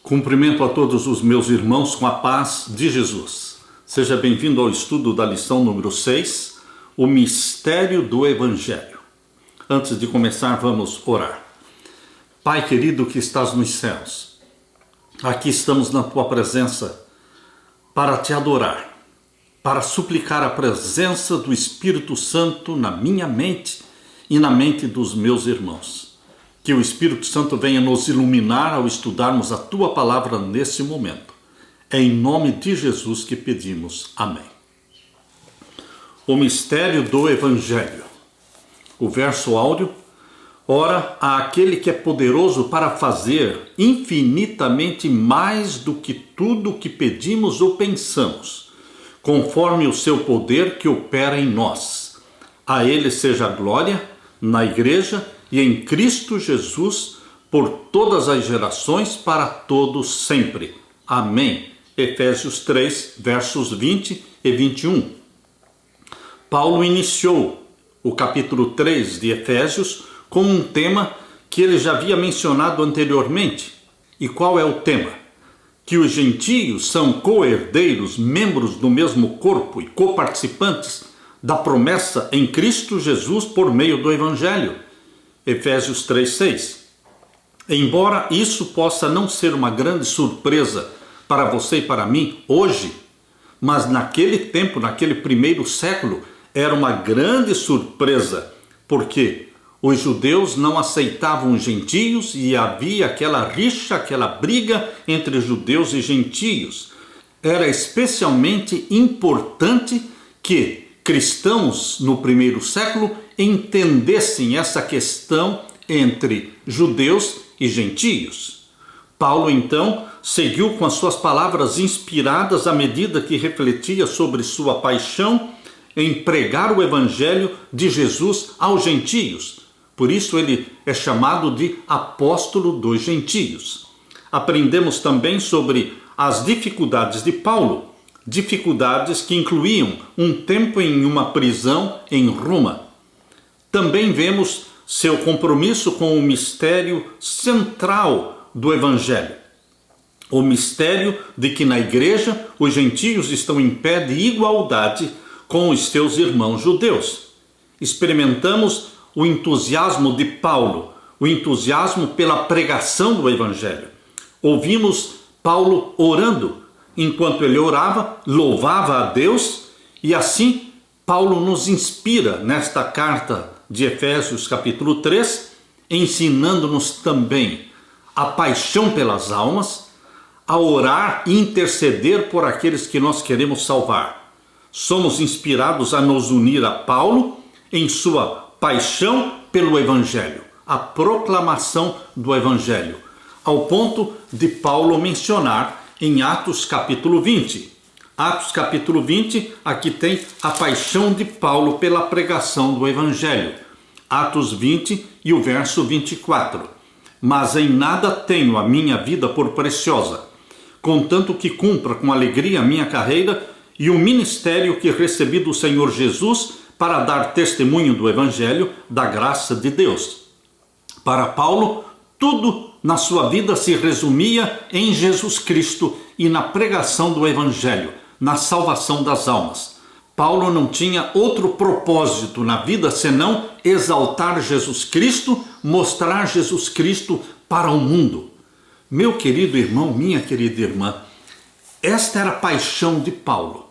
Cumprimento a todos os meus irmãos com a paz de Jesus. Seja bem-vindo ao estudo da lição número 6, o mistério do Evangelho. Antes de começar, vamos orar. Pai querido que estás nos céus, aqui estamos na tua presença para te adorar, para suplicar a presença do Espírito Santo na minha mente e na mente dos meus irmãos. Que o Espírito Santo venha nos iluminar ao estudarmos a tua palavra nesse momento. É em nome de Jesus que pedimos. Amém. O mistério do Evangelho. O verso áureo. Ora, àquele que é poderoso para fazer infinitamente mais do que tudo que pedimos ou pensamos, conforme o seu poder que opera em nós. A ele seja a glória na igreja e em Cristo Jesus, por todas as gerações, para todos sempre. Amém. Efésios 3, versos 20 e 21. Paulo iniciou o capítulo 3 de Efésios com um tema que ele já havia mencionado anteriormente. E qual é o tema? Que os gentios são co-herdeiros, membros do mesmo corpo e coparticipantes da promessa em Cristo Jesus por meio do Evangelho. Efésios 3:6. Embora isso possa não ser uma grande surpresa para você e para mim hoje, mas naquele tempo, naquele primeiro século, era uma grande surpresa, porque os judeus não aceitavam os gentios e havia aquela rixa, aquela briga entre judeus e gentios. Era especialmente importante que cristãos no primeiro século entendessem essa questão entre judeus e gentios. Paulo então seguiu com as suas palavras inspiradas à medida que refletia sobre sua paixão em pregar o evangelho de Jesus aos gentios. Por isso ele é chamado de apóstolo dos gentios. Aprendemos também sobre as dificuldades de Paulo, dificuldades que incluíam um tempo em uma prisão em Roma. Também vemos seu compromisso com o mistério central do Evangelho. O mistério de que na igreja os gentios estão em pé de igualdade com os seus irmãos judeus. Experimentamos o entusiasmo de Paulo, o entusiasmo pela pregação do Evangelho. Ouvimos Paulo orando. Enquanto ele orava, louvava a Deus, e assim Paulo nos inspira nesta carta de Efésios capítulo 3, ensinando-nos também a paixão pelas almas, a orar e interceder por aqueles que nós queremos salvar. Somos inspirados a nos unir a Paulo em sua paixão pelo Evangelho, a proclamação do Evangelho, ao ponto de Paulo mencionar em Atos capítulo 20. Atos capítulo 20, aqui tem a paixão de Paulo pela pregação do Evangelho. Atos 20 e o verso 24. Mas em nada tenho a minha vida por preciosa, contanto que cumpra com alegria a minha carreira e o ministério que recebi do Senhor Jesus para dar testemunho do Evangelho da graça de Deus. Para Paulo, tudo na sua vida se resumia em Jesus Cristo e na pregação do Evangelho, na salvação das almas. Paulo não tinha outro propósito na vida senão exaltar Jesus Cristo, mostrar Jesus Cristo para o mundo. Meu querido irmão, minha querida irmã, esta era a paixão de Paulo.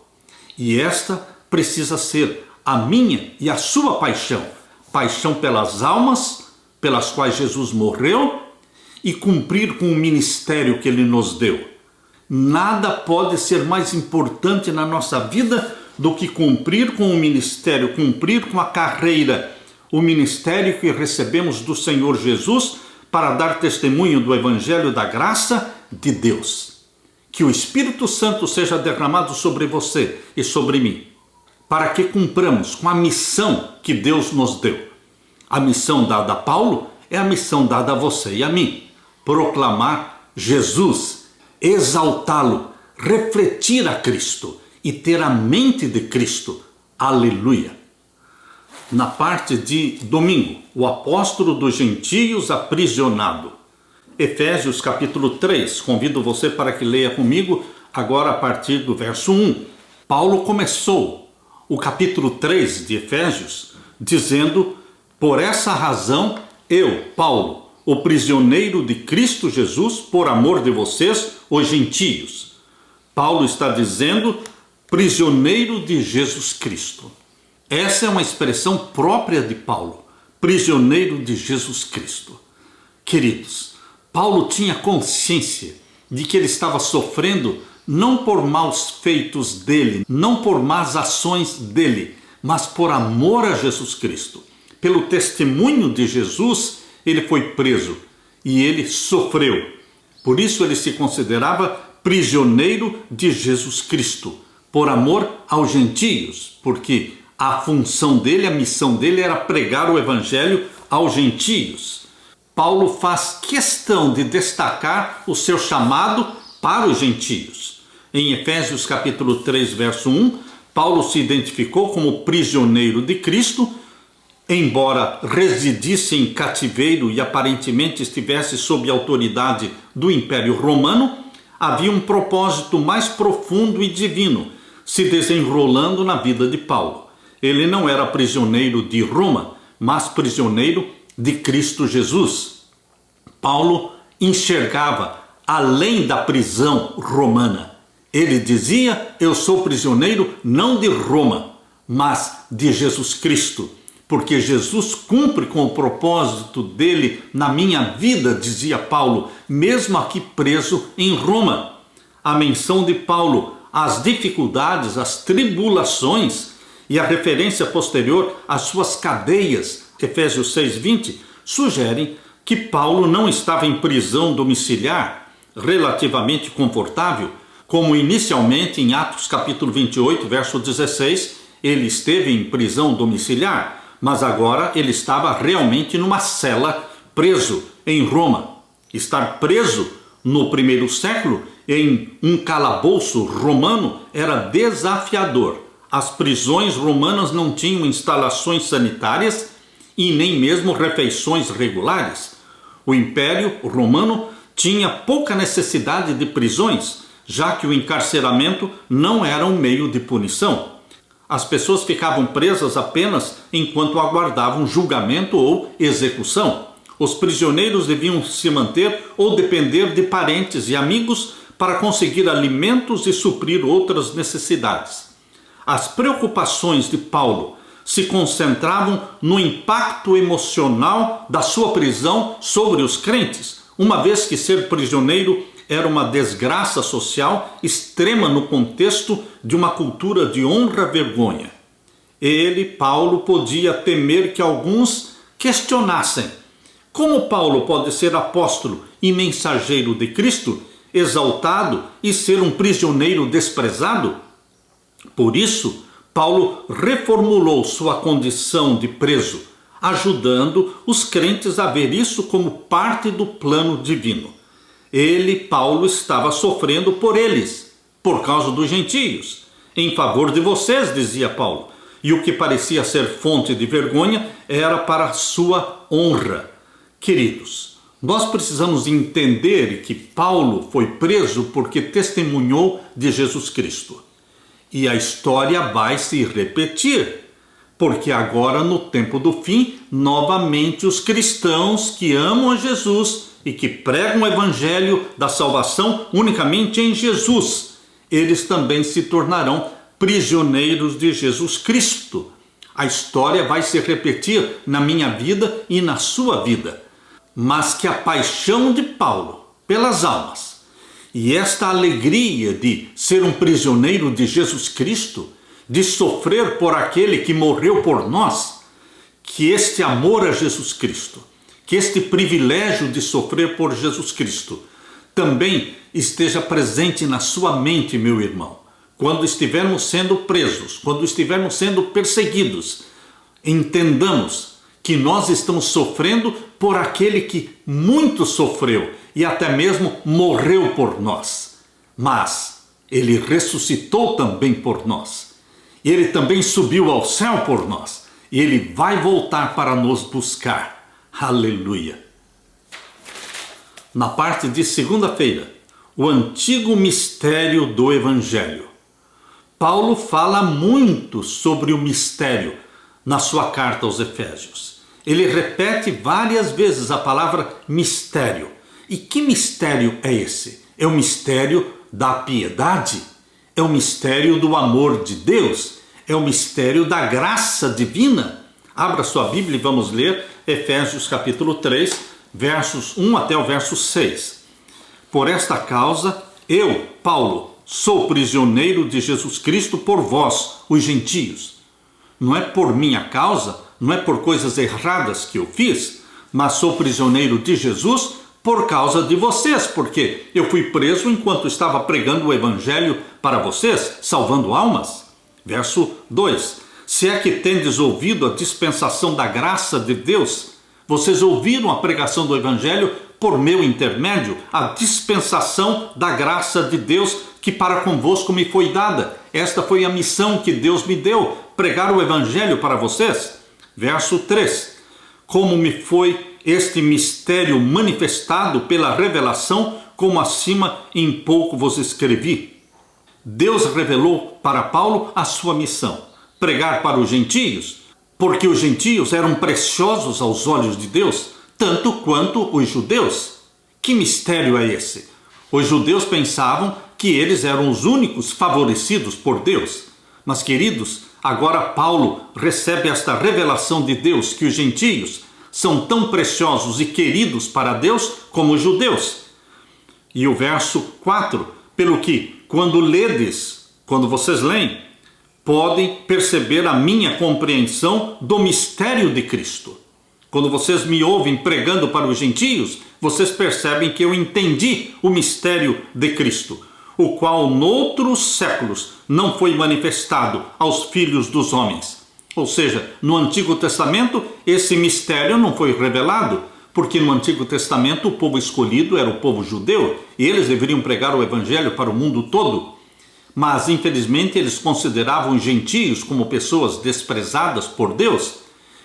E esta precisa ser a minha e a sua paixão. Paixão pelas almas, pelas quais Jesus morreu, e cumprir com o ministério que ele nos deu. Nada pode ser mais importante na nossa vida do que cumprir com o ministério, cumprir com a carreira, o ministério que recebemos do Senhor Jesus para dar testemunho do Evangelho da graça de Deus. Que o Espírito Santo seja derramado sobre você e sobre mim, para que cumpramos com a missão que Deus nos deu. A missão dada a Paulo é a missão dada a você e a mim. Proclamar Jesus, exaltá-lo, refletir a Cristo e ter a mente de Cristo. Aleluia! Na parte de domingo, o apóstolo dos gentios aprisionado. Efésios capítulo 3. Convido você para que leia comigo agora a partir do verso 1. Paulo começou o capítulo 3 de Efésios dizendo: por essa razão eu, Paulo, o prisioneiro de Cristo Jesus, por amor de vocês, os gentios. Paulo está dizendo prisioneiro de Jesus Cristo. Essa é uma expressão própria de Paulo, prisioneiro de Jesus Cristo. Queridos, Paulo tinha consciência de que ele estava sofrendo não por maus feitos dele, não por más ações dele, mas por amor a Jesus Cristo. Pelo testemunho de Jesus, ele foi preso e ele sofreu. Por isso ele se considerava prisioneiro de Jesus Cristo, por amor aos gentios, porque a função dele, a missão dele era pregar o evangelho aos gentios. Paulo faz questão de destacar o seu chamado para os gentios. Em Efésios capítulo 3, verso 1, Paulo se identificou como prisioneiro de Cristo, embora residisse em cativeiro e aparentemente estivesse sob a autoridade do Império Romano. Havia um propósito mais profundo e divino se desenrolando na vida de Paulo. Ele não era prisioneiro de Roma, mas prisioneiro de Cristo Jesus. Paulo enxergava além da prisão romana. Ele dizia: eu sou prisioneiro não de Roma, mas de Jesus Cristo, porque Jesus cumpre com o propósito dele na minha vida, dizia Paulo, mesmo aqui preso em Roma. A menção de Paulo às dificuldades, às tribulações e a referência posterior às suas cadeias, Efésios 6:20, sugerem que Paulo não estava em prisão domiciliar, relativamente confortável, como inicialmente em Atos capítulo 28, verso 16, ele esteve em prisão domiciliar, mas agora ele estava realmente numa cela, preso em Roma. Estar preso no primeiro século em um calabouço romano era desafiador. As prisões romanas não tinham instalações sanitárias e nem mesmo refeições regulares. O Império Romano tinha pouca necessidade de prisões, já que o encarceramento não era um meio de punição. As pessoas ficavam presas apenas enquanto aguardavam julgamento ou execução. Os prisioneiros deviam se manter ou depender de parentes e amigos para conseguir alimentos e suprir outras necessidades. As preocupações de Paulo se concentravam no impacto emocional da sua prisão sobre os crentes, uma vez que ser prisioneiro era uma desgraça social extrema no contexto de uma cultura de honra-vergonha. Ele, Paulo, podia temer que alguns questionassem: como Paulo pode ser apóstolo e mensageiro de Cristo, exaltado, e ser um prisioneiro desprezado? Por isso, Paulo reformulou sua condição de preso, ajudando os crentes a ver isso como parte do plano divino. Ele, Paulo, estava sofrendo por eles, por causa dos gentios. Em favor de vocês, dizia Paulo. E o que parecia ser fonte de vergonha era para a sua honra. Queridos, nós precisamos entender que Paulo foi preso porque testemunhou de Jesus Cristo. E a história vai se repetir, porque agora, no tempo do fim, novamente os cristãos que amam a Jesus e que pregam o evangelho da salvação unicamente em Jesus, eles também se tornarão prisioneiros de Jesus Cristo. A história vai se repetir na minha vida e na sua vida, mas que a paixão de Paulo pelas almas e esta alegria de ser um prisioneiro de Jesus Cristo, de sofrer por aquele que morreu por nós, que este amor a Jesus Cristo, que este privilégio de sofrer por Jesus Cristo também esteja presente na sua mente, meu irmão. Quando estivermos sendo presos, quando estivermos sendo perseguidos, entendamos que nós estamos sofrendo por aquele que muito sofreu e até mesmo morreu por nós. Mas ele ressuscitou também por nós. Ele também subiu ao céu por nós. E ele vai voltar para nos buscar. Aleluia! na parte de segunda-feira, o antigo mistério do Evangelho. Paulo fala muito sobre o mistério na sua carta aos Efésios. Ele repete várias vezes a palavra mistério. E que mistério é esse? É o mistério da piedade? É o mistério do amor de Deus? É o mistério da graça divina? Abra sua Bíblia e vamos ler Efésios capítulo 3, versos 1 até o verso 6. Por esta causa, eu, Paulo, sou prisioneiro de Jesus Cristo por vós, os gentios. Não é por minha causa, não é por coisas erradas que eu fiz, mas sou prisioneiro de Jesus por causa de vocês, porque eu fui preso enquanto estava pregando o Evangelho para vocês, salvando almas. Verso 2. Se é que tendes ouvido a dispensação da graça de Deus, vocês ouviram a pregação do Evangelho por meu intermédio, a dispensação da graça de Deus que para convosco me foi dada. Esta foi a missão que Deus me deu, pregar o Evangelho para vocês. Verso 3. Como me foi este mistério manifestado pela revelação, como acima em pouco vos escrevi. Deus revelou para Paulo a sua missão, pregar para os gentios, porque os gentios eram preciosos aos olhos de Deus, tanto quanto os judeus. Que mistério é esse? Os judeus pensavam que eles eram os únicos favorecidos por Deus. Mas, queridos, agora Paulo recebe esta revelação de Deus que os gentios são tão preciosos e queridos para Deus como os judeus. E o verso 4, pelo que, quando vocês leem, podem perceber a minha compreensão do mistério de Cristo. Quando vocês me ouvem pregando para os gentios, vocês percebem que eu entendi o mistério de Cristo, o qual noutros séculos não foi manifestado aos filhos dos homens. Ou seja, no Antigo Testamento esse mistério não foi revelado, porque no Antigo Testamento o povo escolhido era o povo judeu, e eles deveriam pregar o Evangelho para o mundo todo. Mas infelizmente eles consideravam os gentios como pessoas desprezadas por Deus,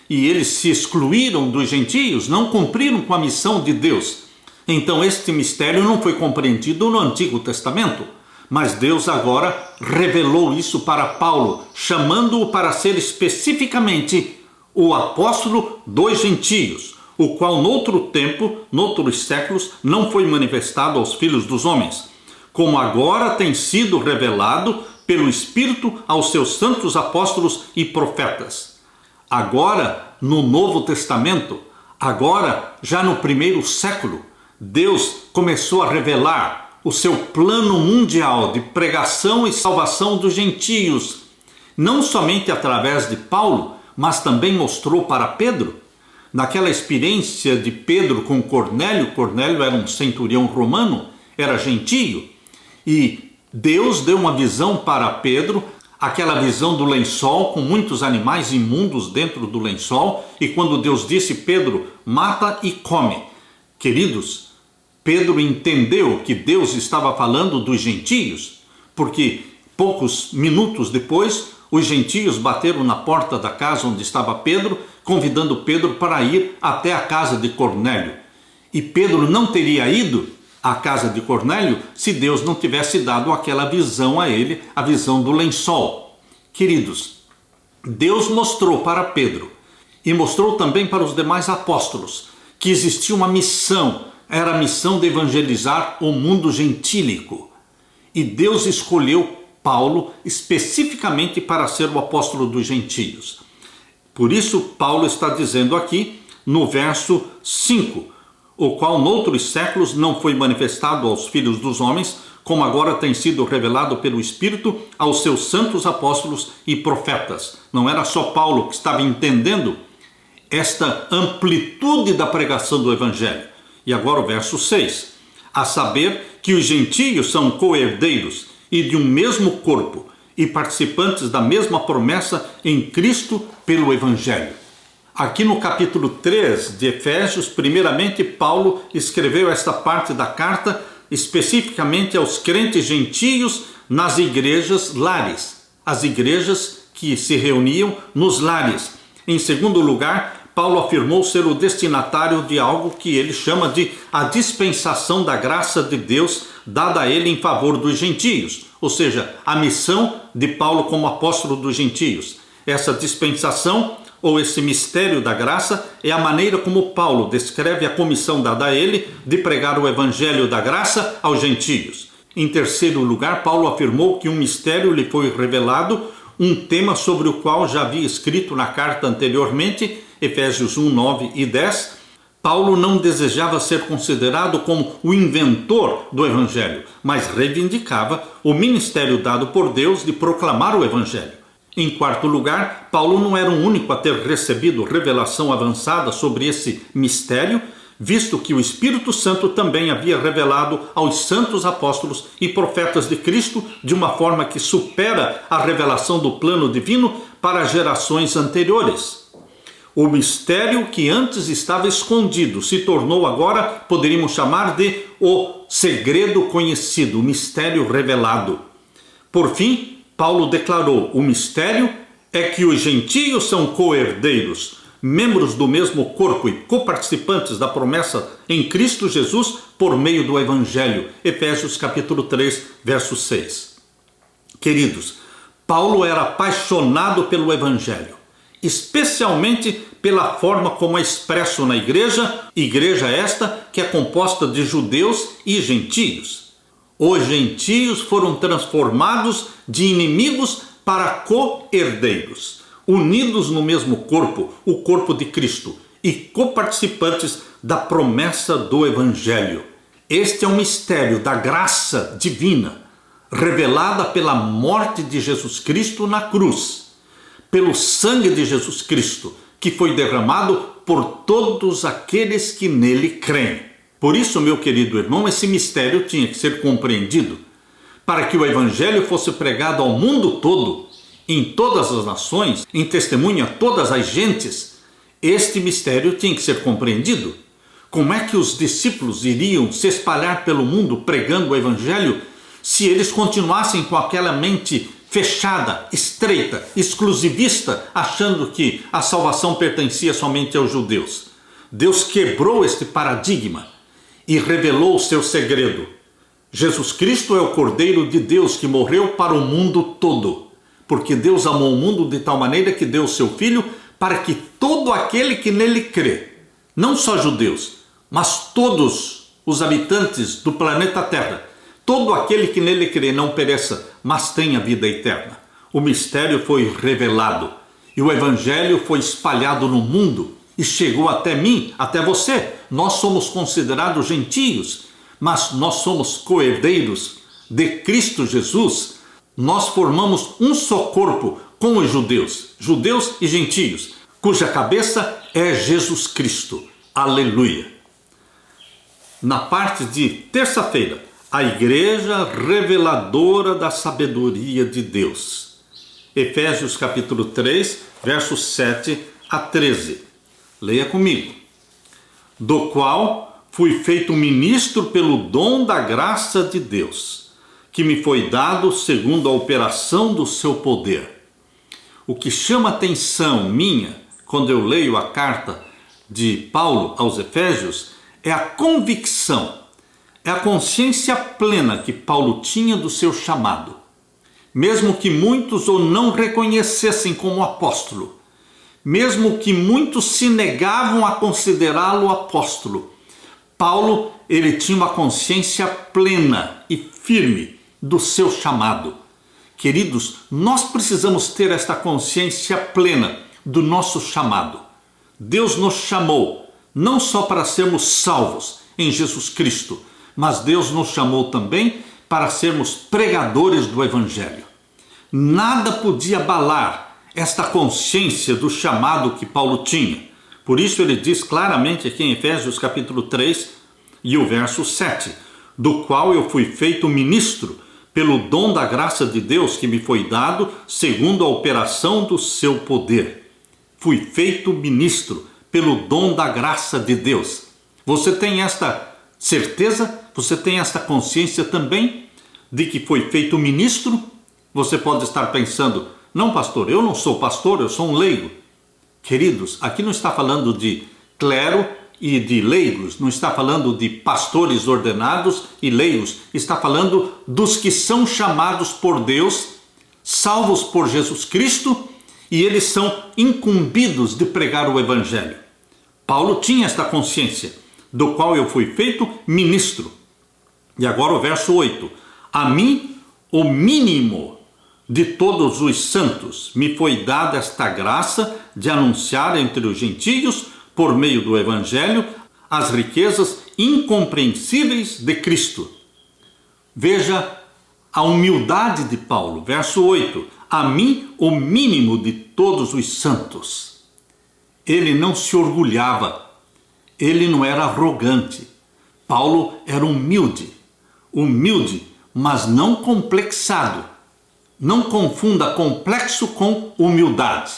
e eles se excluíram dos gentios, não cumpriram com a missão de Deus. Então este mistério não foi compreendido no Antigo Testamento, mas Deus agora revelou isso para Paulo, chamando-o para ser especificamente o apóstolo dos gentios, o qual noutro tempo, noutros séculos, não foi manifestado aos filhos dos homens, como agora tem sido revelado pelo Espírito aos seus santos apóstolos e profetas. Agora, no Novo Testamento, agora, já no primeiro século, Deus começou a revelar o seu plano mundial de pregação e salvação dos gentios, não somente através de Paulo, mas também mostrou para Pedro. Naquela experiência de Pedro com Cornélio, Cornélio era um centurião romano, era gentio, e Deus deu uma visão para Pedro, aquela visão do lençol com muitos animais imundos dentro do lençol, e quando Deus disse: Pedro, mata e come. Queridos, Pedro entendeu que Deus estava falando dos gentios, porque poucos minutos depois, os gentios bateram na porta da casa onde estava Pedro, convidando Pedro para ir até a casa de Cornélio. E Pedro não teria ido à casa de Cornélio se Deus não tivesse dado aquela visão a ele, a visão do lençol. Queridos, Deus mostrou para Pedro e mostrou também para os demais apóstolos que existia uma missão, era a missão de evangelizar o mundo gentílico. E Deus escolheu Paulo especificamente para ser o apóstolo dos gentios. Por isso Paulo está dizendo aqui no verso 5, o qual noutros séculos não foi manifestado aos filhos dos homens, como agora tem sido revelado pelo Espírito aos seus santos apóstolos e profetas. Não era só Paulo que estava entendendo esta amplitude da pregação do Evangelho. E agora o verso 6, a saber que os gentios são co-herdeiros e de um mesmo corpo e participantes da mesma promessa em Cristo pelo Evangelho. Aqui no capítulo 3 de Efésios, primeiramente Paulo escreveu esta parte da carta especificamente aos crentes gentios nas igrejas lares, as igrejas que se reuniam nos lares. Em segundo lugar, Paulo afirmou ser o destinatário de algo que ele chama de a dispensação da graça de Deus dada a ele em favor dos gentios, ou seja, a missão de Paulo como apóstolo dos gentios. Essa dispensação ou esse mistério da graça é a maneira como Paulo descreve a comissão dada a ele de pregar o evangelho da graça aos gentios. Em terceiro lugar, Paulo afirmou que um mistério lhe foi revelado, um tema sobre o qual já havia escrito na carta anteriormente, Efésios 1, 9 e 10. Paulo não desejava ser considerado como o inventor do evangelho, mas reivindicava o ministério dado por Deus de proclamar o evangelho. Em quarto lugar, Paulo não era o único a ter recebido revelação avançada sobre esse mistério, visto que o Espírito Santo também havia revelado aos santos apóstolos e profetas de Cristo de uma forma que supera a revelação do plano divino para gerações anteriores. O mistério que antes estava escondido se tornou agora, poderíamos chamar de o segredo conhecido, o mistério revelado. Por fim, Paulo declarou: o mistério é que os gentios são co-herdeiros, membros do mesmo corpo e coparticipantes da promessa em Cristo Jesus por meio do Evangelho. Efésios capítulo 3, verso 6. Queridos, Paulo era apaixonado pelo Evangelho, especialmente pela forma como é expresso na igreja esta que é composta de judeus e gentios. Os gentios foram transformados de inimigos para co-herdeiros, unidos no mesmo corpo, o corpo de Cristo, e coparticipantes da promessa do Evangelho. Este é o mistério da graça divina, revelada pela morte de Jesus Cristo na cruz, pelo sangue de Jesus Cristo, que foi derramado por todos aqueles que nele creem. Por isso, meu querido irmão, esse mistério tinha que ser compreendido, para que o Evangelho fosse pregado ao mundo todo, em todas as nações, em testemunho a todas as gentes. Este mistério tinha que ser compreendido. Como é que os discípulos iriam se espalhar pelo mundo pregando o Evangelho se eles continuassem com aquela mente fechada, estreita, exclusivista, achando que a salvação pertencia somente aos judeus? Deus quebrou este paradigma e revelou o seu segredo. Jesus Cristo é o Cordeiro de Deus que morreu para o mundo todo, porque Deus amou o mundo de tal maneira que deu o seu Filho para que todo aquele que nele crê, não só judeus, mas todos os habitantes do planeta Terra, todo aquele que nele crê não pereça, mas tenha vida eterna. O mistério foi revelado e o Evangelho foi espalhado no mundo e chegou até mim, até você. Nós somos considerados gentios, mas nós somos co-herdeiros de Cristo Jesus. Nós formamos um só corpo com os judeus e gentios, cuja cabeça é Jesus Cristo. Aleluia! Na parte de terça-feira, a igreja reveladora da sabedoria de Deus. Efésios capítulo 3, versos 7 a 13. Leia comigo. Do qual fui feito ministro pelo dom da graça de Deus, que me foi dado segundo a operação do seu poder. O que chama atenção minha, quando eu leio a carta de Paulo aos Efésios, é a convicção, é a consciência plena que Paulo tinha do seu chamado. Mesmo que muitos o não reconhecessem como apóstolo, mesmo que muitos se negavam a considerá-lo apóstolo, Paulo, ele tinha uma consciência plena e firme do seu chamado. Queridos, nós precisamos ter esta consciência plena do nosso chamado. Deus nos chamou não só para sermos salvos em Jesus Cristo, mas Deus nos chamou também para sermos pregadores do Evangelho. Nada podia abalar esta consciência do chamado que Paulo tinha. Por isso ele diz claramente aqui em Efésios capítulo 3 e o verso 7, do qual eu fui feito ministro pelo dom da graça de Deus que me foi dado segundo a operação do seu poder. Fui feito ministro pelo dom da graça de Deus. Você tem esta certeza? Você tem esta consciência também de que foi feito ministro? Você pode estar pensando: não, pastor, eu não sou pastor, eu sou um leigo. Queridos, aqui não está falando de clero e de leigos, não está falando de pastores ordenados e leigos, está falando dos que são chamados por Deus, salvos por Jesus Cristo, e eles são incumbidos de pregar o Evangelho. Paulo tinha esta consciência, do qual eu fui feito ministro. E agora o verso 8. A mim, o mínimo de todos os santos, me foi dada esta graça de anunciar entre os gentios, por meio do Evangelho, as riquezas incompreensíveis de Cristo. Veja a humildade de Paulo. Verso 8. A mim, o mínimo de todos os santos. Ele não se orgulhava. Ele não era arrogante. Paulo era humilde, mas não complexado. Não confunda complexo com humildade.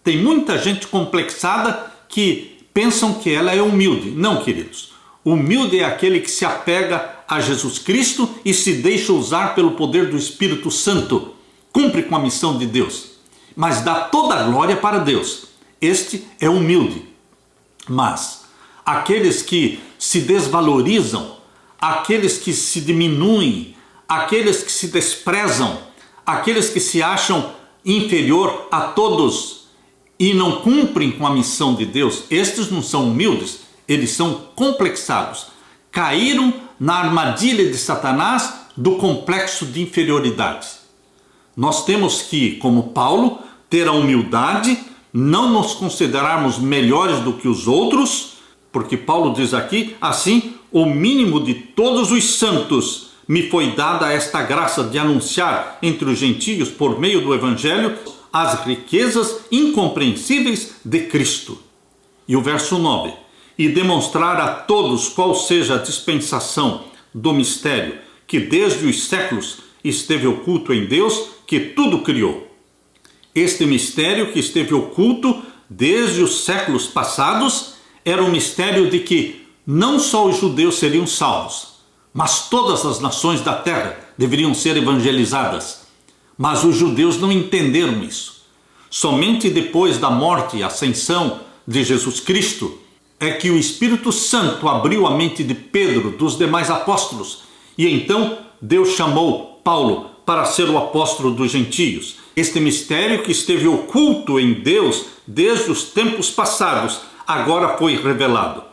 Tem muita gente complexada que pensam que ela é humilde. Não, queridos. Humilde é aquele que se apega a Jesus Cristo e se deixa usar pelo poder do Espírito Santo. Cumpre com a missão de Deus, mas dá toda a glória para Deus. Este é humilde. Mas aqueles que se desvalorizam, aqueles que se diminuem, aqueles que se desprezam, aqueles que se acham inferior a todos e não cumprem com a missão de Deus, estes não são humildes, eles são complexados. Caíram na armadilha de Satanás do complexo de inferioridade. Nós temos que, como Paulo, ter a humildade, não nos considerarmos melhores do que os outros, porque Paulo diz aqui, assim, o mínimo de todos os santos me foi dada esta graça de anunciar entre os gentios, por meio do Evangelho, as riquezas incompreensíveis de Cristo. E o verso 9, e demonstrar a todos qual seja a dispensação do mistério, que desde os séculos esteve oculto em Deus, que tudo criou. Este mistério que esteve oculto desde os séculos passados era o mistério de que não só os judeus seriam salvos, mas todas as nações da terra deveriam ser evangelizadas. Mas os judeus não entenderam isso. Somente depois da morte e ascensão de Jesus Cristo é que o Espírito Santo abriu a mente de Pedro, dos demais apóstolos, e então Deus chamou Paulo para ser o apóstolo dos gentios. Este mistério que esteve oculto em Deus desde os tempos passados, agora foi revelado.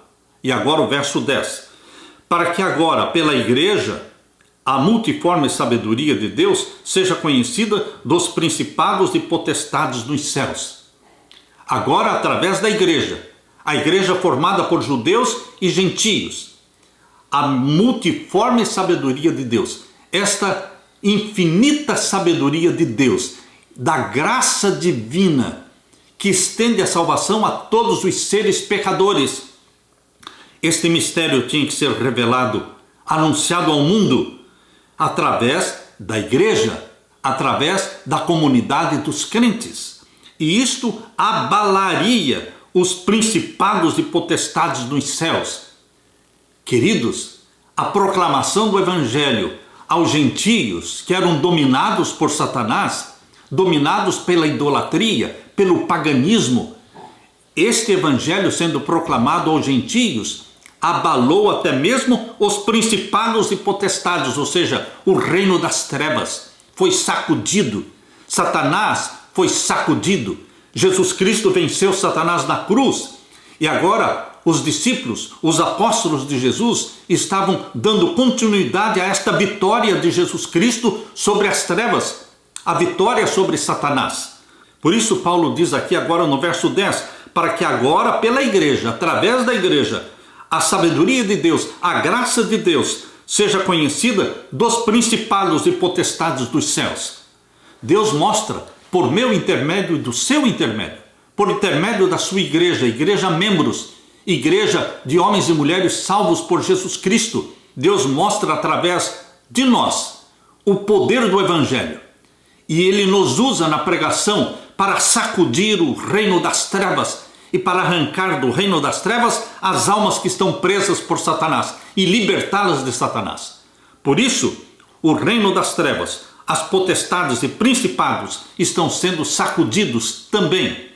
E agora o verso 10. Para que agora, pela igreja, a multiforme sabedoria de Deus seja conhecida dos principados e potestades nos céus. Agora, através da igreja, a igreja formada por judeus e gentios, a multiforme sabedoria de Deus, esta infinita sabedoria de Deus, da graça divina, que estende a salvação a todos os seres pecadores. Este mistério tinha que ser revelado, anunciado ao mundo, através da igreja, através da comunidade dos crentes. E isto abalaria os principados e potestades nos céus. Queridos, a proclamação do Evangelho aos gentios que eram dominados por Satanás, dominados pela idolatria, pelo paganismo, este Evangelho sendo proclamado aos gentios, abalou até mesmo os principados e potestades, ou seja, o reino das trevas foi sacudido, Satanás foi sacudido, Jesus Cristo venceu Satanás na cruz, e agora os discípulos, os apóstolos de Jesus, estavam dando continuidade a esta vitória de Jesus Cristo sobre as trevas, a vitória sobre Satanás. Por isso Paulo diz aqui agora no verso 10, para que agora pela igreja, através da igreja, a sabedoria de Deus, a graça de Deus, seja conhecida dos principados e potestades dos céus. Deus mostra, por meu intermédio e do seu intermédio, por intermédio da sua igreja, igreja membros, igreja de homens e mulheres salvos por Jesus Cristo, Deus mostra através de nós o poder do Evangelho. E Ele nos usa na pregação para sacudir o reino das trevas e para arrancar do reino das trevas as almas que estão presas por Satanás e libertá-las de Satanás. Por isso, o reino das trevas, as potestades e principados estão sendo sacudidos também.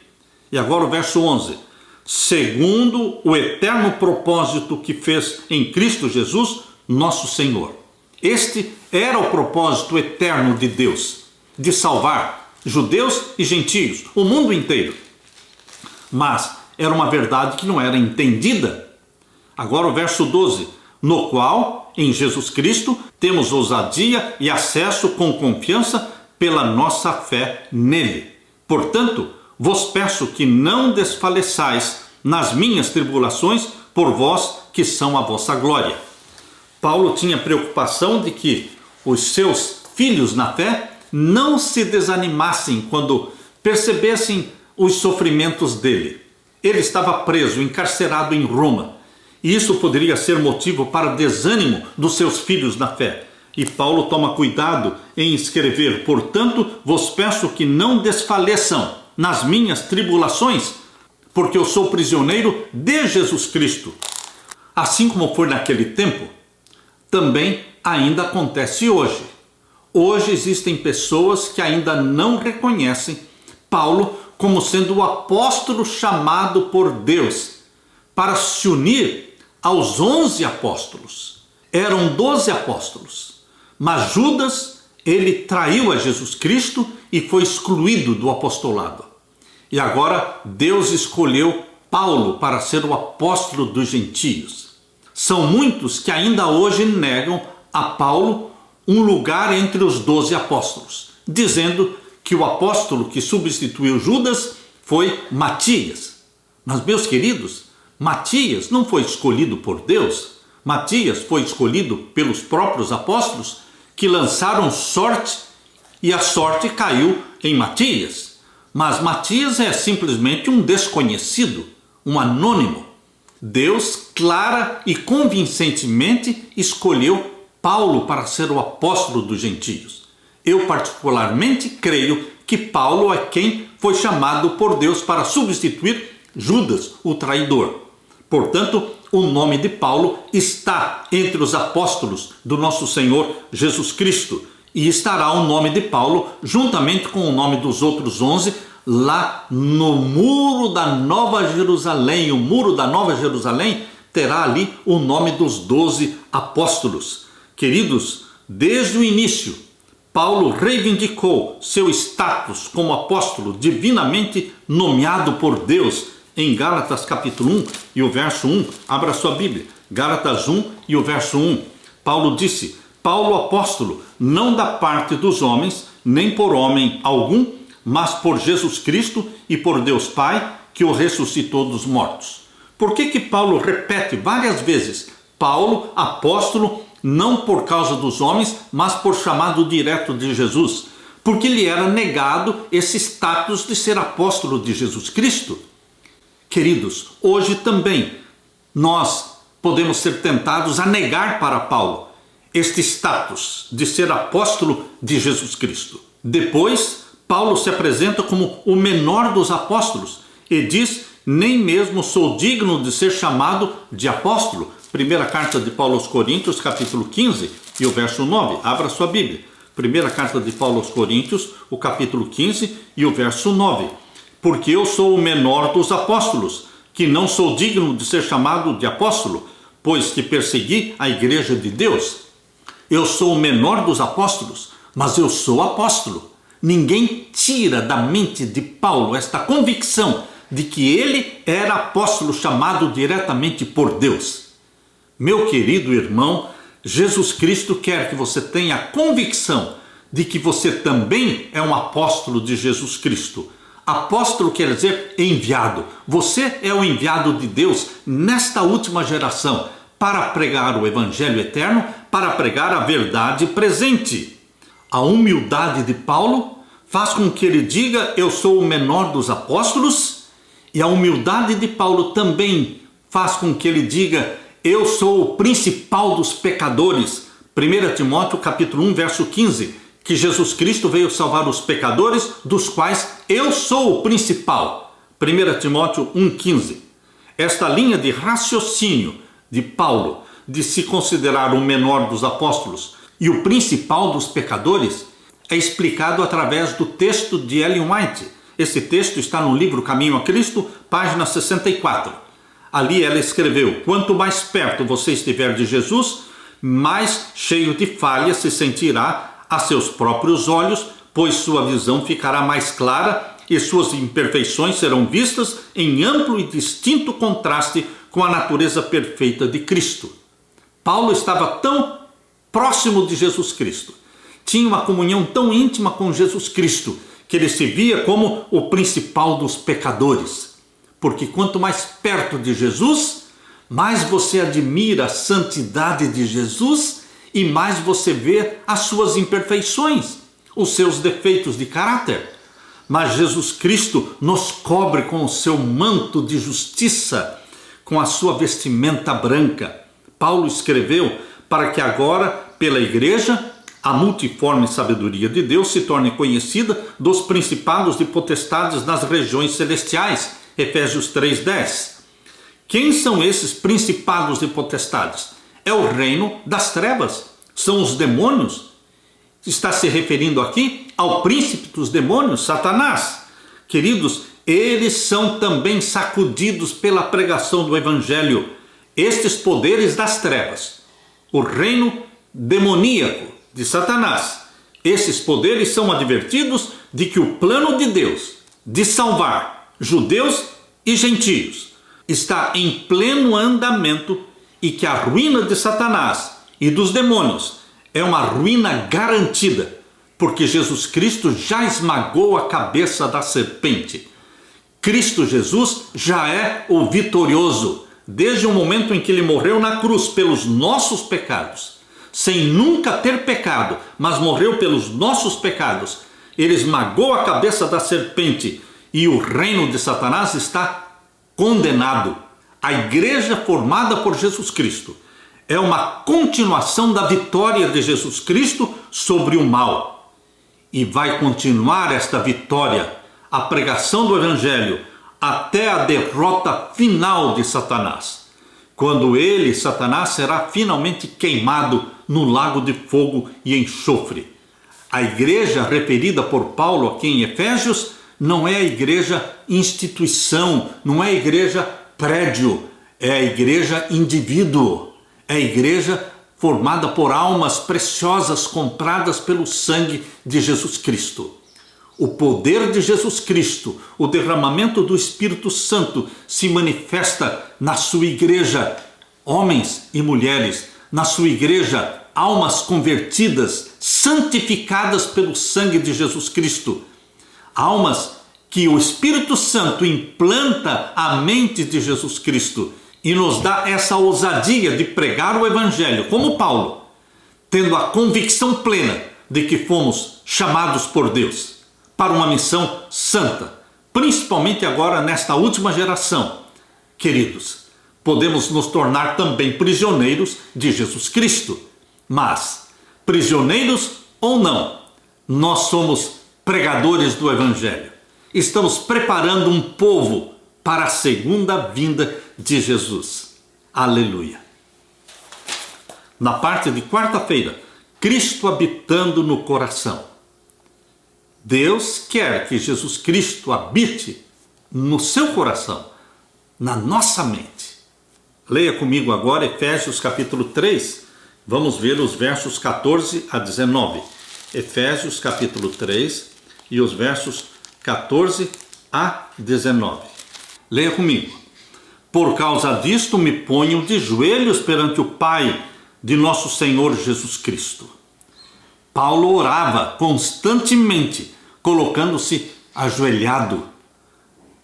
E agora o verso 11. Segundo o eterno propósito que fez em Cristo Jesus, nosso Senhor. Este era o propósito eterno de Deus, de salvar judeus e gentios, o mundo inteiro. Mas era uma verdade que não era entendida. Agora o verso 12. No qual, em Jesus Cristo, temos ousadia e acesso com confiança pela nossa fé nele. Portanto, vos peço que não desfaleçais nas minhas tribulações por vós que são a vossa glória. Paulo tinha preocupação de que os seus filhos na fé não se desanimassem quando percebessem os sofrimentos dele. Ele estava preso, encarcerado em Roma. E isso poderia ser motivo para desânimo dos seus filhos na fé. E Paulo toma cuidado em escrever: portanto, vos peço que não desfaleçam nas minhas tribulações, porque eu sou prisioneiro de Jesus Cristo. Assim como foi naquele tempo, também ainda acontece hoje. Hoje existem pessoas que ainda não reconhecem Paulo como sendo o apóstolo chamado por Deus para se unir aos 11 apóstolos. Eram 12 apóstolos, mas Judas, ele traiu a Jesus Cristo e foi excluído do apostolado. E agora Deus escolheu Paulo para ser o apóstolo dos gentios. São muitos que ainda hoje negam a Paulo um lugar entre os 12 apóstolos, dizendo que o apóstolo que substituiu Judas foi Matias. Mas, meus queridos, Matias não foi escolhido por Deus. Matias foi escolhido pelos próprios apóstolos, que lançaram sorte e a sorte caiu em Matias. Mas Matias é simplesmente um desconhecido, um anônimo. Deus, clara e convincentemente, escolheu Paulo para ser o apóstolo dos gentios. Eu particularmente creio que Paulo é quem foi chamado por Deus para substituir Judas, o traidor. Portanto, o nome de Paulo está entre os apóstolos do nosso Senhor Jesus Cristo, e estará o nome de Paulo juntamente com o nome dos outros 11 lá no muro da Nova Jerusalém. O muro da Nova Jerusalém terá ali o nome dos 12 apóstolos. Queridos, desde o início, Paulo reivindicou seu status como apóstolo divinamente nomeado por Deus. Em Gálatas capítulo 1 e o verso 1, abra sua Bíblia, Gálatas 1 e o verso 1, Paulo disse: Paulo apóstolo, não da parte dos homens, nem por homem algum, mas por Jesus Cristo e por Deus Pai, que o ressuscitou dos mortos. Por que Paulo repete várias vezes, Paulo apóstolo, não por causa dos homens, mas por chamado direto de Jesus? Porque lhe era negado esse status de ser apóstolo de Jesus Cristo. Queridos, hoje também nós podemos ser tentados a negar para Paulo este status de ser apóstolo de Jesus Cristo. Depois, Paulo se apresenta como o menor dos apóstolos e diz: nem mesmo sou digno de ser chamado de apóstolo. Primeira carta de Paulo aos Coríntios, capítulo 15 e o verso 9. Abra sua Bíblia. Primeira carta de Paulo aos Coríntios, o capítulo 15 e o verso 9. Porque eu sou o menor dos apóstolos, que não sou digno de ser chamado de apóstolo, pois que persegui a igreja de Deus. Eu sou o menor dos apóstolos, mas eu sou apóstolo. Ninguém tira da mente de Paulo esta convicção de que ele era apóstolo chamado diretamente por Deus. Meu querido irmão, Jesus Cristo quer que você tenha a convicção de que você também é um apóstolo de Jesus Cristo. Apóstolo quer dizer enviado. Você é o enviado de Deus nesta última geração para pregar o evangelho eterno, para pregar a verdade presente. A humildade de Paulo faz com que ele diga: eu sou o menor dos apóstolos, e a humildade de Paulo também faz com que ele diga: eu sou o principal dos pecadores. 1 Timóteo capítulo 1, verso 15. Que Jesus Cristo veio salvar os pecadores, dos quais eu sou o principal. 1 Timóteo 1,15. Esta linha de raciocínio de Paulo, de se considerar o menor dos apóstolos e o principal dos pecadores, é explicado através do texto de Ellen White. Esse texto está no livro Caminho a Cristo, página 64. Ali ela escreveu: quanto mais perto você estiver de Jesus, mais cheio de falhas se sentirá a seus próprios olhos, pois sua visão ficará mais clara e suas imperfeições serão vistas em amplo e distinto contraste com a natureza perfeita de Cristo. Paulo estava tão próximo de Jesus Cristo, tinha uma comunhão tão íntima com Jesus Cristo, que ele se via como o principal dos pecadores. Porque quanto mais perto de Jesus, mais você admira a santidade de Jesus e mais você vê as suas imperfeições, os seus defeitos de caráter. Mas Jesus Cristo nos cobre com o seu manto de justiça, com a sua vestimenta branca. Paulo escreveu para que agora, pela igreja, a multiforme sabedoria de Deus se torne conhecida dos principados e potestades nas regiões celestiais. Efésios 3:10. Quem são esses principados e potestades? É o reino das trevas, são os demônios. Está se referindo aqui ao príncipe dos demônios, Satanás. Queridos, eles são também sacudidos pela pregação do Evangelho. Estes poderes das trevas, o reino demoníaco de Satanás, esses poderes são advertidos de que o plano de Deus de salvar judeus e gentios está em pleno andamento e que a ruína de Satanás e dos demônios é uma ruína garantida, porque Jesus Cristo já esmagou a cabeça da serpente. Cristo Jesus já é o vitorioso, desde o momento em que ele morreu na cruz pelos nossos pecados, sem nunca ter pecado, mas morreu pelos nossos pecados. Ele esmagou a cabeça da serpente e o reino de Satanás está condenado. A igreja formada por Jesus Cristo é uma continuação da vitória de Jesus Cristo sobre o mal. E vai continuar esta vitória, a pregação do Evangelho, até a derrota final de Satanás, quando ele, Satanás, será finalmente queimado no lago de fogo e enxofre. A igreja referida por Paulo aqui em Efésios não é a igreja instituição, não é a igreja prédio, é a igreja indivíduo, é a igreja formada por almas preciosas compradas pelo sangue de Jesus Cristo. O poder de Jesus Cristo, o derramamento do Espírito Santo se manifesta na sua igreja, homens e mulheres, na sua igreja, almas convertidas, santificadas pelo sangue de Jesus Cristo. Almas que o Espírito Santo implanta à mente de Jesus Cristo e nos dá essa ousadia de pregar o Evangelho, como Paulo, tendo a convicção plena de que fomos chamados por Deus para uma missão santa, principalmente agora nesta última geração. Queridos, podemos nos tornar também prisioneiros de Jesus Cristo, mas prisioneiros ou não, nós somos pregadores do Evangelho. Estamos preparando um povo para a segunda vinda de Jesus. Aleluia. Na parte de quarta-feira, Cristo habitando no coração. Deus quer que Jesus Cristo habite no seu coração, na nossa mente. Leia comigo agora Efésios capítulo 3, vamos ver os versos 14 a 19. Efésios capítulo 3 e os versos 14 a 19. Leia comigo. Por causa disto me ponho de joelhos perante o Pai de nosso Senhor Jesus Cristo. Paulo orava constantemente, colocando-se ajoelhado.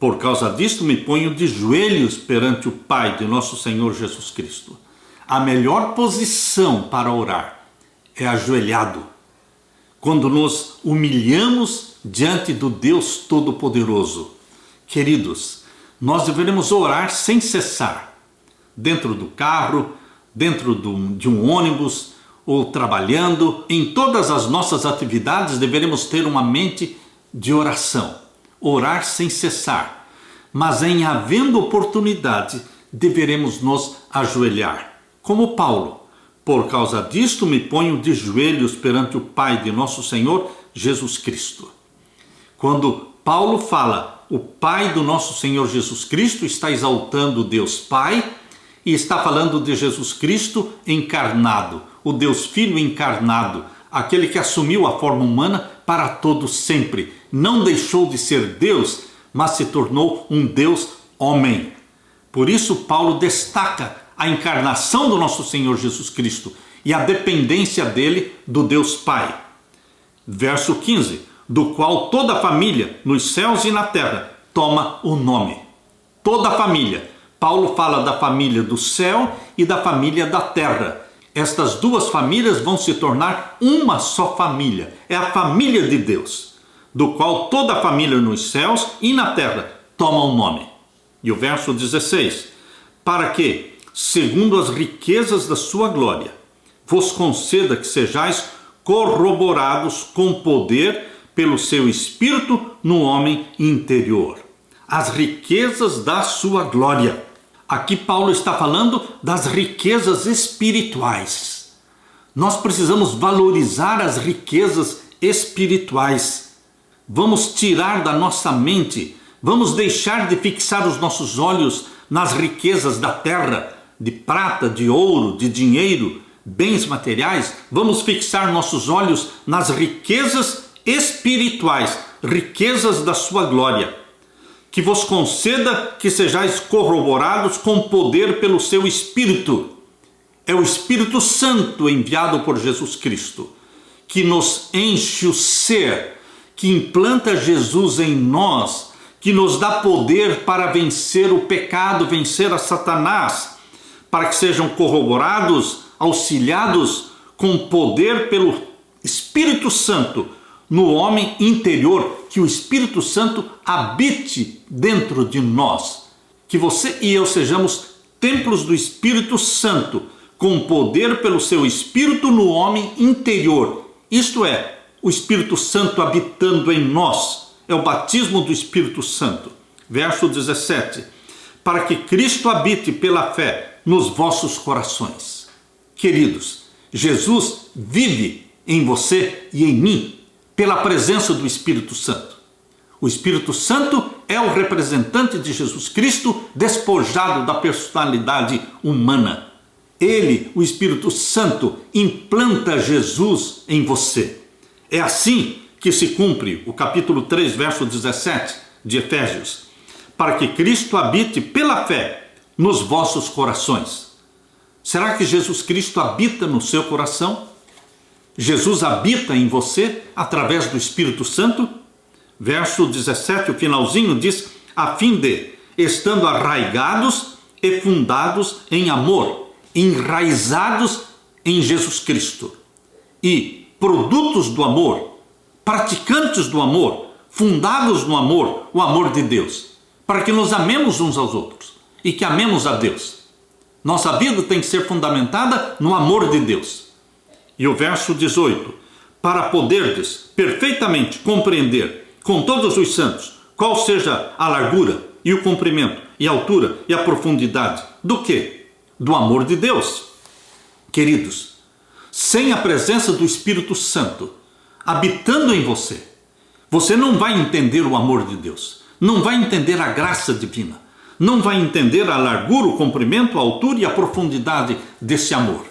Por causa disto me ponho de joelhos perante o Pai de nosso Senhor Jesus Cristo. A melhor posição para orar é ajoelhado, quando nos humilhamos diante do Deus Todo-Poderoso. Queridos, nós deveremos orar sem cessar, dentro do carro, dentro de um ônibus, ou trabalhando. Em todas as nossas atividades deveremos ter uma mente de oração, orar sem cessar, mas em havendo oportunidade deveremos nos ajoelhar, como Paulo. Por causa disto me ponho de joelhos perante o Pai de nosso Senhor Jesus Cristo. Quando Paulo fala, o Pai do nosso Senhor Jesus Cristo está exaltando Deus Pai e está falando de Jesus Cristo encarnado, o Deus Filho encarnado, aquele que assumiu a forma humana para todo sempre. Não deixou de ser Deus, mas se tornou um Deus homem. Por isso Paulo destaca a encarnação do nosso Senhor Jesus Cristo e a dependência dele do Deus Pai. Verso 15, do qual toda a família, nos céus e na terra, toma o nome. Toda a família. Paulo fala da família do céu e da família da terra. Estas duas famílias vão se tornar uma só família. É a família de Deus, do qual toda a família nos céus e na terra toma o nome. E o verso 16, para que, segundo as riquezas da sua glória, vos conceda que sejais corroborados com poder pelo seu Espírito no homem interior. As riquezas da sua glória. Aqui Paulo está falando das riquezas espirituais. Nós precisamos valorizar as riquezas espirituais. Vamos tirar da nossa mente, vamos deixar de fixar os nossos olhos nas riquezas da terra, de prata, de ouro, de dinheiro, bens materiais. Vamos fixar nossos olhos nas riquezas espirituais, riquezas da sua glória. Que vos conceda que sejais corroborados com poder pelo seu Espírito. É o Espírito Santo enviado por Jesus Cristo, que nos enche o ser, que implanta Jesus em nós, que nos dá poder para vencer o pecado, vencer a Satanás, para que sejam corroborados, auxiliados com poder pelo Espírito Santo no homem interior, que o Espírito Santo habite dentro de nós, que você e eu sejamos templos do Espírito Santo, com poder pelo seu Espírito no homem interior, isto é, o Espírito Santo habitando em nós, é o batismo do Espírito Santo. Verso 17, para que Cristo habite pela fé nos vossos corações. Queridos, Jesus vive em você e em mim, pela presença do Espírito Santo. O Espírito Santo é o representante de Jesus Cristo despojado da personalidade humana. Ele, o Espírito Santo, implanta Jesus em você. É assim que se cumpre o capítulo 3, verso 17 de Efésios. Para que Cristo habite pela fé nos vossos corações. Será que Jesus Cristo habita no seu coração? Jesus habita em você através do Espírito Santo? Verso 17, o finalzinho diz, a fim de, estando arraigados e fundados em amor, enraizados em Jesus Cristo, e produtos do amor, praticantes do amor, fundados no amor, o amor de Deus, para que nos amemos uns aos outros e que amemos a Deus. Nossa vida tem que ser fundamentada no amor de Deus. E o verso 18, para poderdes perfeitamente compreender com todos os santos qual seja a largura e o comprimento e a altura e a profundidade do quê? Do amor de Deus. Queridos, sem a presença do Espírito Santo habitando em você, você não vai entender o amor de Deus, não vai entender a graça divina, não vai entender a largura, o comprimento, a altura e a profundidade desse amor.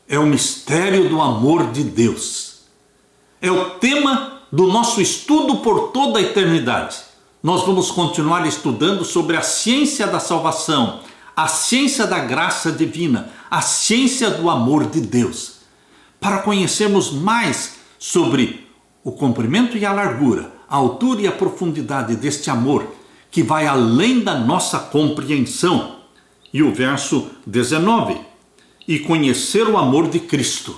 É o mistério do amor de Deus. É o tema do nosso estudo por toda a eternidade. Nós vamos continuar estudando sobre a ciência da salvação, a ciência da graça divina, a ciência do amor de Deus, para conhecermos mais sobre o comprimento e a largura, a altura e a profundidade deste amor, que vai além da nossa compreensão. E o verso 19, e conhecer o amor de Cristo,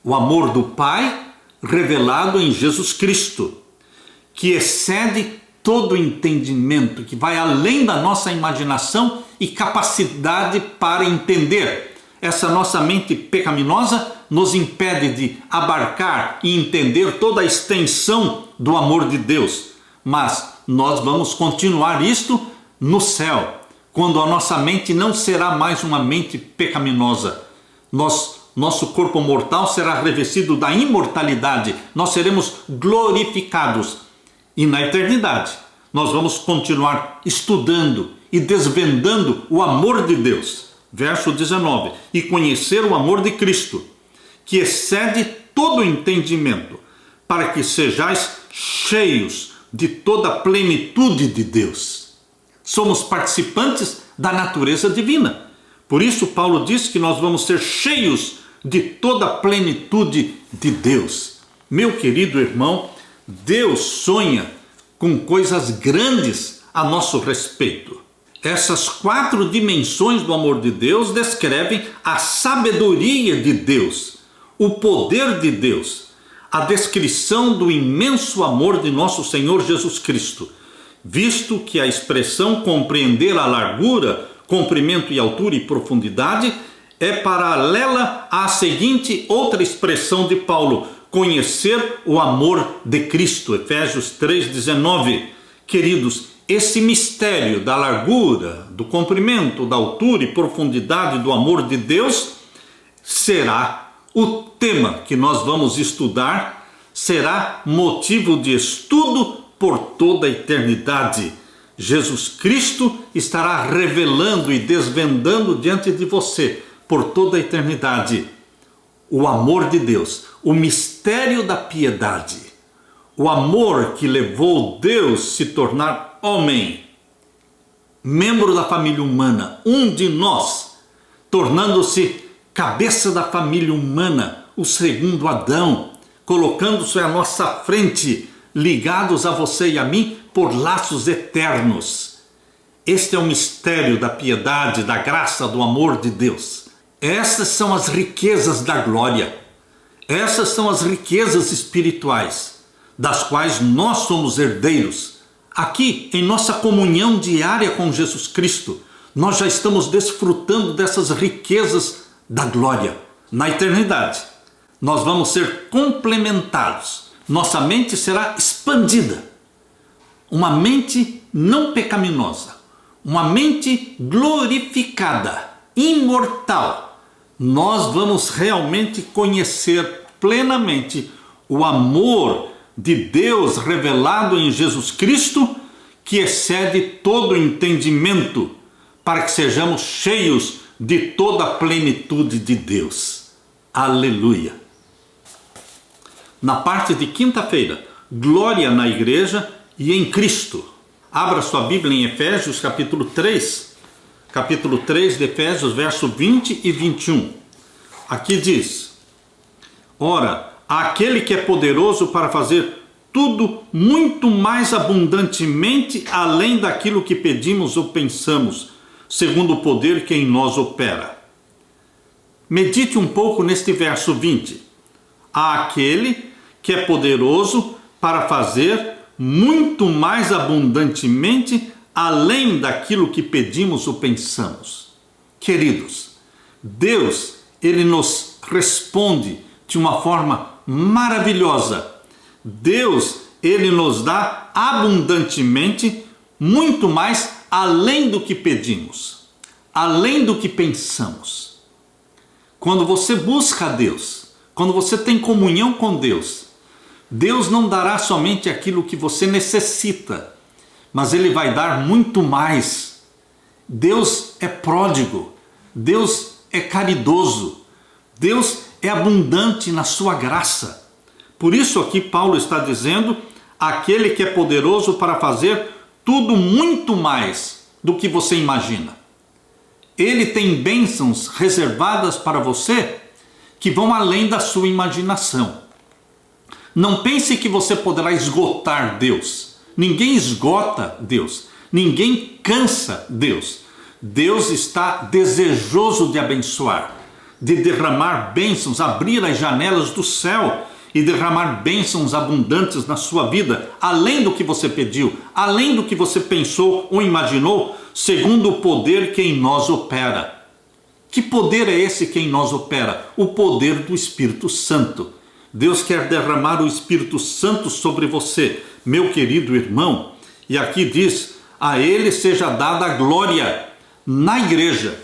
o amor do Pai revelado em Jesus Cristo, que excede todo o entendimento, que vai além da nossa imaginação e capacidade para entender. Essa nossa mente pecaminosa nos impede de abarcar e entender toda a extensão do amor de Deus, mas nós vamos continuar isto no céu, quando a nossa mente não será mais uma mente pecaminosa. Nosso corpo mortal será revestido da imortalidade, nós seremos glorificados E na eternidade, nós vamos continuar estudando e desvendando o amor de Deus. Verso 19: e conhecer o amor de Cristo, que excede todo entendimento, para que sejais cheios de toda a plenitude de Deus. Somos participantes da natureza divina. Por isso Paulo diz que nós vamos ser cheios de toda a plenitude de Deus. Meu querido irmão, Deus sonha com coisas grandes a nosso respeito. Essas 4 dimensões do amor de Deus descrevem a sabedoria de Deus, o poder de Deus, a descrição do imenso amor de nosso Senhor Jesus Cristo, visto que a expressão compreender a largura, comprimento e altura e profundidade é paralela à seguinte outra expressão de Paulo: conhecer o amor de Cristo. Efésios 3,19. Queridos, esse mistério da largura, do comprimento, da altura e profundidade do amor de Deus será o tema que nós vamos estudar, será motivo de estudo por toda a eternidade. Jesus Cristo estará revelando e desvendando diante de você por toda a eternidade o amor de Deus, o mistério da piedade, o amor que levou Deus a se tornar homem, membro da família humana, um de nós, tornando-se cabeça da família humana, o segundo Adão, colocando-se à nossa frente, ligados a você e a mim por laços eternos. Este é o mistério da piedade, da graça, do amor de Deus. Essas são as riquezas da glória. Essas são as riquezas espirituais, das quais nós somos herdeiros. Aqui, em nossa comunhão diária com Jesus Cristo, nós já estamos desfrutando dessas riquezas da glória. Na eternidade, nós vamos ser complementados. Nossa mente será expandida. Uma mente não pecaminosa, uma mente glorificada, imortal. Nós vamos realmente conhecer plenamente o amor de Deus revelado em Jesus Cristo, que excede todo o entendimento, para que sejamos cheios de toda a plenitude de Deus. Aleluia! Na parte de quinta-feira, glória na igreja e em Cristo. Abra sua Bíblia em Efésios capítulo 3. Capítulo 3 de Efésios, verso 20 e 21. Aqui diz: ora, aquele que é poderoso para fazer tudo muito mais abundantemente além daquilo que pedimos ou pensamos, segundo o poder que em nós opera. Medite um pouco neste verso 20. Aquele que é poderoso para fazer muito mais abundantemente além daquilo que pedimos ou pensamos. Queridos, Deus, Ele nos responde de uma forma maravilhosa. Deus, Ele nos dá abundantemente muito mais além do que pedimos, além do que pensamos. Quando você busca a Deus, quando você tem comunhão com Deus, Deus não dará somente aquilo que você necessita, mas Ele vai dar muito mais. Deus é pródigo, Deus é caridoso, Deus é abundante na sua graça. Por isso aqui Paulo está dizendo, aquele que é poderoso para fazer tudo muito mais do que você imagina. Ele tem bênçãos reservadas para você que vão além da sua imaginação. Não pense que você poderá esgotar Deus. Ninguém esgota Deus. Ninguém cansa Deus. Deus está desejoso de abençoar, de derramar bênçãos, abrir as janelas do céu e derramar bênçãos abundantes na sua vida, além do que você pediu, além do que você pensou ou imaginou, segundo o poder que em nós opera. Que poder é esse que em nós opera? O poder do Espírito Santo. Deus quer derramar o Espírito Santo sobre você, meu querido irmão. E aqui diz, a Ele seja dada a glória na igreja.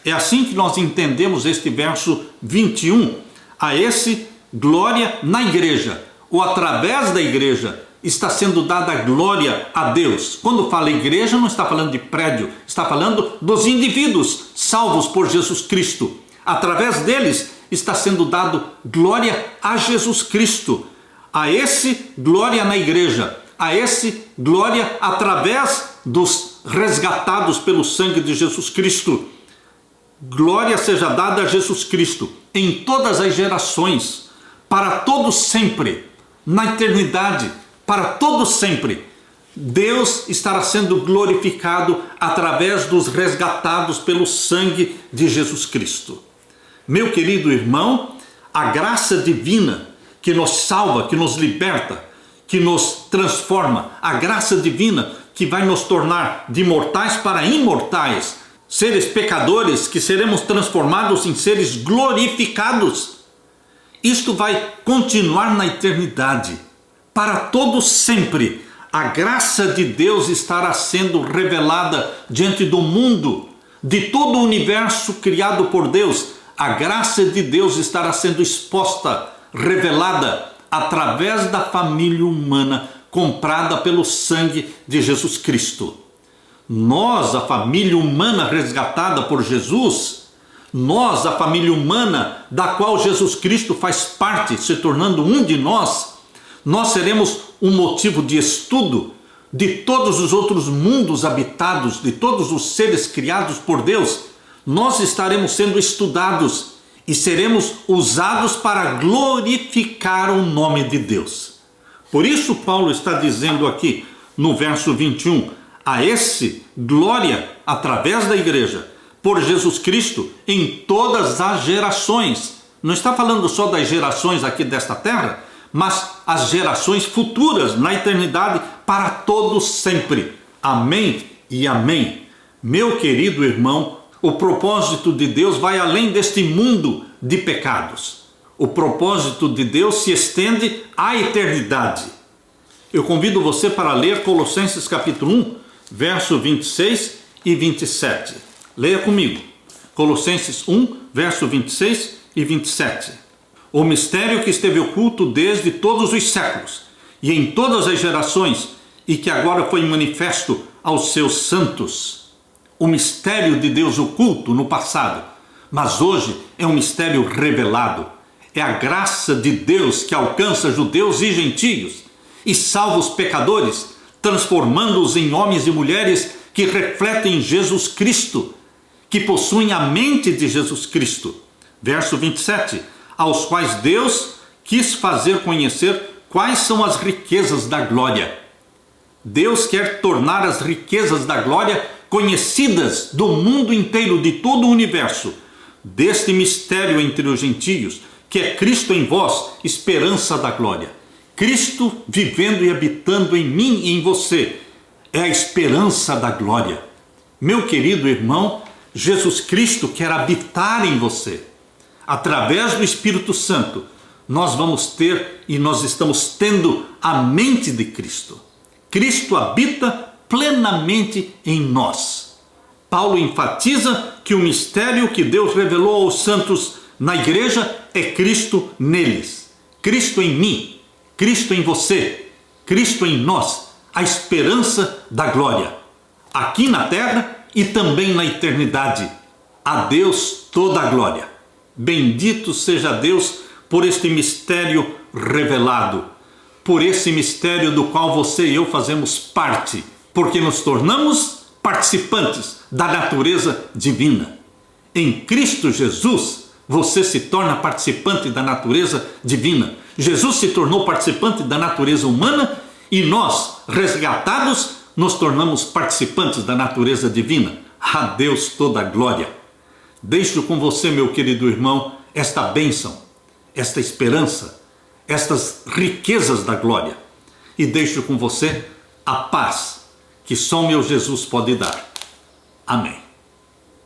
É assim que nós entendemos este verso 21. A esse glória na igreja, ou através da igreja, está sendo dada a glória a Deus. Quando fala igreja, não está falando de prédio, está falando dos indivíduos salvos por Jesus Cristo. Através deles está sendo dado glória a Jesus Cristo. A esse, glória na igreja. A esse, glória através dos resgatados pelo sangue de Jesus Cristo. Glória seja dada a Jesus Cristo em todas as gerações, para todos sempre, na eternidade, para todos sempre. Deus estará sendo glorificado através dos resgatados pelo sangue de Jesus Cristo. Meu querido irmão, a graça divina que nos salva, que nos liberta, que nos transforma, a graça divina que vai nos tornar de mortais para imortais, seres pecadores que seremos transformados em seres glorificados. Isto vai continuar na eternidade, para todos sempre. A graça de Deus estará sendo revelada diante do mundo, de todo o universo criado por Deus. A graça de Deus estará sendo exposta, revelada através da família humana comprada pelo sangue de Jesus Cristo. Nós, a família humana resgatada por Jesus, nós, a família humana da qual Jesus Cristo faz parte, se tornando um de nós seremos um motivo de estudo de todos os outros mundos habitados, de todos os seres criados por Deus. Nós estaremos sendo estudados e seremos usados para glorificar o nome de Deus. Por isso Paulo está dizendo aqui no verso 21, a esse glória através da igreja, por Jesus Cristo em todas as gerações. Não está falando só das gerações aqui desta terra, mas as gerações futuras na eternidade para todos sempre. Amém e amém. Meu querido irmão, o propósito de Deus vai além deste mundo de pecados. O propósito de Deus se estende à eternidade. Eu convido você para ler Colossenses capítulo 1, verso 26 e 27. Leia comigo. Colossenses 1, verso 26 e 27. O mistério que esteve oculto desde todos os séculos e em todas as gerações e que agora foi manifesto aos seus santos. O mistério de Deus oculto no passado, mas hoje é um mistério revelado. É a graça de Deus que alcança judeus e gentios e salva os pecadores, transformando-os em homens e mulheres que refletem Jesus Cristo, que possuem a mente de Jesus Cristo. Verso 27, aos quais Deus quis fazer conhecer quais são as riquezas da glória. Deus quer tornar as riquezas da glória conhecidas do mundo inteiro, de todo o universo, deste mistério entre os gentios, que é Cristo em vós, esperança da glória. Cristo vivendo e habitando em mim e em você é a esperança da glória. Meu querido irmão, Jesus Cristo quer habitar em você. Através do Espírito Santo, nós vamos ter e nós estamos tendo a mente de Cristo. Cristo habita plenamente em nós. Paulo enfatiza que o mistério que Deus revelou aos santos na igreja é Cristo neles. Cristo em mim, Cristo em você, Cristo em nós, a esperança da glória, aqui na terra e também na eternidade. A Deus toda a glória. Bendito seja Deus por este mistério revelado, por esse mistério do qual você e eu fazemos parte, porque nos tornamos participantes da natureza divina. Em Cristo Jesus, você se torna participante da natureza divina. Jesus se tornou participante da natureza humana e nós, resgatados, nos tornamos participantes da natureza divina. A Deus toda a glória. Deixo com você, meu querido irmão, esta bênção, esta esperança, estas riquezas da glória. E deixo com você a paz que só meu Jesus pode dar. Amém.